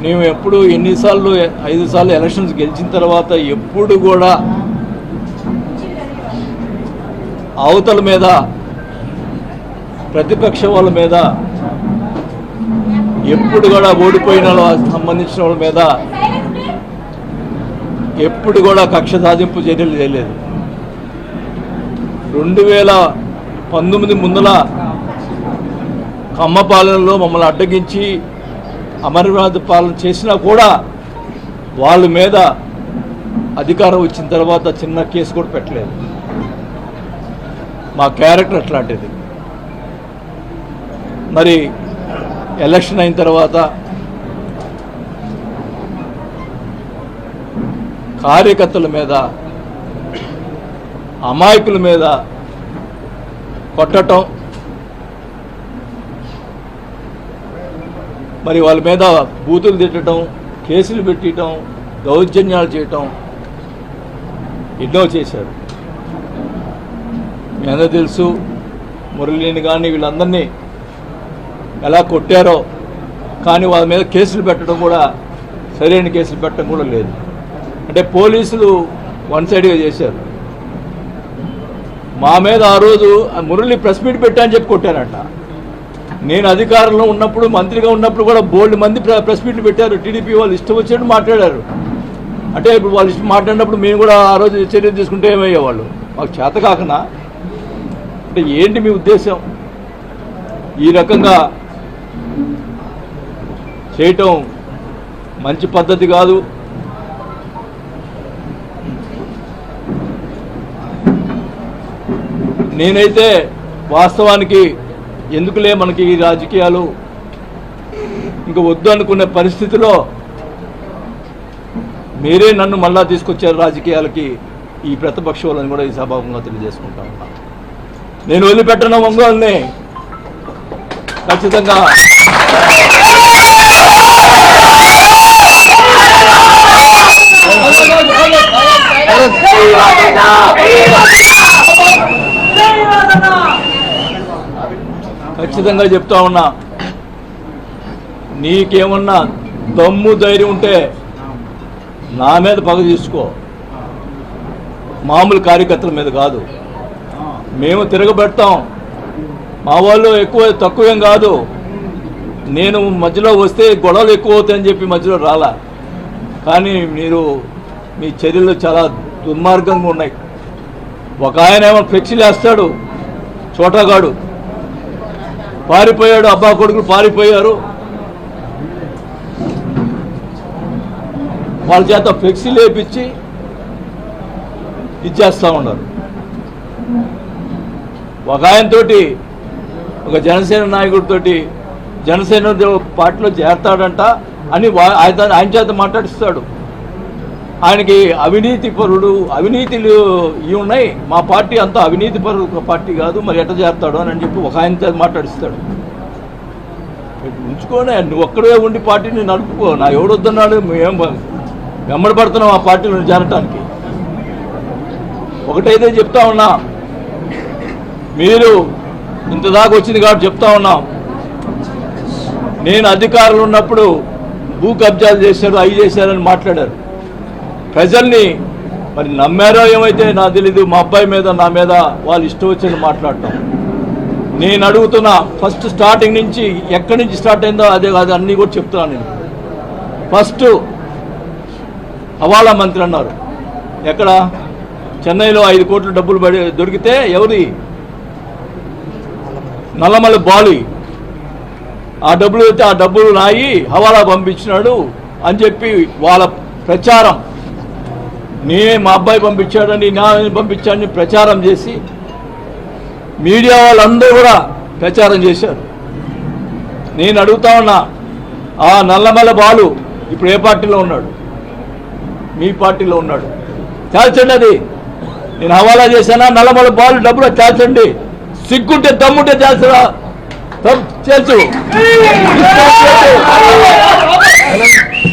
మేము ఎప్పుడు ఎన్నిసార్లు 5 సార్లు ఎలక్షన్స్ గెలిచిన తర్వాత ఎప్పుడు కూడా అవతల మీద ప్రతిపక్ష వాళ్ళ మీద ఎప్పుడు కూడా ఓడిపోయిన సంబంధించిన వాళ్ళ మీద ఎప్పుడు కూడా కక్ష సాధింపు చర్యలు చేయలేదు. 2019 ముందల కమ్మపాలనలో మమ్మల్ని అడ్డగించి అమరనాథ్ పాలన చేసినా కూడా వాళ్ళ మీద అధికారం వచ్చిన తర్వాత చిన్న కేసు కూడా పెట్టలేదు. మా క్యారెక్టర్ అట్లాంటిది. మరి ఎలక్షన్ అయిన తర్వాత కార్యకర్తల మీద అమాయకుల మీద కొట్టడం, మరి వాళ్ళ మీద బూతులు తిట్టడం, కేసులు పెట్టడం, దౌర్జన్యాలు చేయటం ఎన్నో చేశారు. మీ అందరూ తెలుసు. మురళిని కానీ వీళ్ళందరినీ ఎలా కొట్టారో, కానీ వాళ్ళ మీద కేసులు పెట్టడం కూడా సరైన కేసులు పెట్టడం కూడా లేదు. అంటే పోలీసులు వన్ సైడ్గా చేశారు. మా మీద ఆ రోజు మురళి ప్రెస్ మీట్ పెట్టా అని చెప్పి కొట్టారట. నేను అధికారంలో ఉన్నప్పుడు, మంత్రిగా ఉన్నప్పుడు కూడా బోల్డ్ మంది ప్రెస్ మీట్లు పెట్టారు. టీడీపీ వాళ్ళు ఇష్టం వచ్చినట్టు మాట్లాడారు. అంటే ఇప్పుడు వాళ్ళు ఇష్టం మాట్లాడినప్పుడు మేము కూడా ఆ రోజు చర్యలు తీసుకుంటే ఏమయ్యేవాళ్ళు? మాకు చేత కాకనా? అంటే ఏంటి మీ ఉద్దేశం? ఈ రకంగా చేయటం మంచి పద్ధతి కాదు. నేనైతే వాస్తవానికి ఎందుకులే మనకి ఈ రాజకీయాలు ఇంకా వద్దు అనుకునే పరిస్థితిలో మీరే నన్ను మళ్ళా తీసుకొచ్చారు రాజకీయాలకి. ఈ ప్రతిపక్ష వాళ్ళని కూడా ఈ సభాముఖంగా తెలియజేసుకుంటా ఉన్నా. నేను వదిలిపెట్టను ఒంగోలుని. ఖచ్చితంగా ఖచ్చితంగా చెప్తా ఉన్నా, నీకేమన్నా దమ్ము ధైర్యం ఉంటే నా మీద పగ తీసుకో, మామూలు కార్యకర్తల మీద కాదు. మేము తిరగబెడతాం. మా వాళ్ళు ఎక్కువ తక్కువేం కాదు. నేను మధ్యలో వస్తే గొడవలు ఎక్కువ అవుతాయని చెప్పి మధ్యలో రాలా. కానీ మీరు మీ చర్యలు చాలా దుర్మార్గంగా ఉన్నాయి. ఒక ఆయన ఏమో ఫ్లెక్సీలు వేస్తాడు, చోటాగాడు పారిపోయాడు, అబ్బా కొడుకులు పారిపోయారు. వాళ్ళ చేత ఫ్లెక్సీలు వేపించి ఇచ్చేస్తూ ఉన్నారు. ఒక ఆయనతోటి, ఒక జనసేన నాయకుడితోటి జనసేన పార్టీలో చేరతాడంట అని ఆయన చేత మాట్లాడిస్తాడు. ఆయనకి అవినీతి పరుడు, అవినీతిలు ఇవి ఉన్నాయి, మా పార్టీ అంతా అవినీతి పరుడు పార్టీ కాదు, మరి ఎట్లా చేస్తాడు అని చెప్పి ఒక ఆయన చేత మాట్లాడిస్తాడు. ఉంచుకోనే, నువ్వు ఒక్కడే ఉండి పార్టీని నడుపుకో. నా ఎవడొద్దన్నాడు, మేము వెంబడపడుతున్నాం ఆ పార్టీలో చేరటానికి. ఒకటైతే చెప్తా ఉన్నా, మీరు ఇంతదాకా వచ్చింది కాబట్టి చెప్తా ఉన్నాం, నేను అధికారులు ఉన్నప్పుడు భూ కబ్జాలు చేశారు, అవి చేశారని మాట్లాడారు. ప్రజల్ని మరి నమ్మారో ఏమైతే నాకు తెలీదు. మా అబ్బాయి మీద, నా మీద వాళ్ళు ఇష్టం వచ్చేది మాట్లాడటం. నేను అడుగుతున్నా, ఫస్ట్ స్టార్టింగ్ నుంచి ఎక్కడి నుంచి స్టార్ట్ అయిందో అదే కాదు, అన్నీ కూడా చెప్తున్నాను నేను. ఫస్ట్ హవాలా మంత్రి అన్నారు. ఎక్కడ? చెన్నైలో 5 కోట్ల డబ్బులు దొరికితే ఎవరి? నల్లమల్లి బాలి. ఆ డబ్బులు అయితే ఆ డబ్బులు నాయి హవాలా పంపించినాడు అని చెప్పి వాళ్ళ ప్రచారం. మా అబ్బాయి పంపించాడని, నా పంపించాడని ప్రచారం చేసి మీడియా వాళ్ళందరూ కూడా ప్రచారం చేశారు. నేను అడుగుతా ఉన్నా, ఆ నల్లమల్ల బాలు ఇప్పుడు ఏ పార్టీలో ఉన్నాడు? మీ పార్టీలో ఉన్నాడు. తేల్చండి అది. నేను హవాలా చేశానా, నల్లమల్ల బాలు డబ్బులు తేల్చండి. సిగ్గుంటే దమ్ముంటే తేల్చరా, తేల్చు.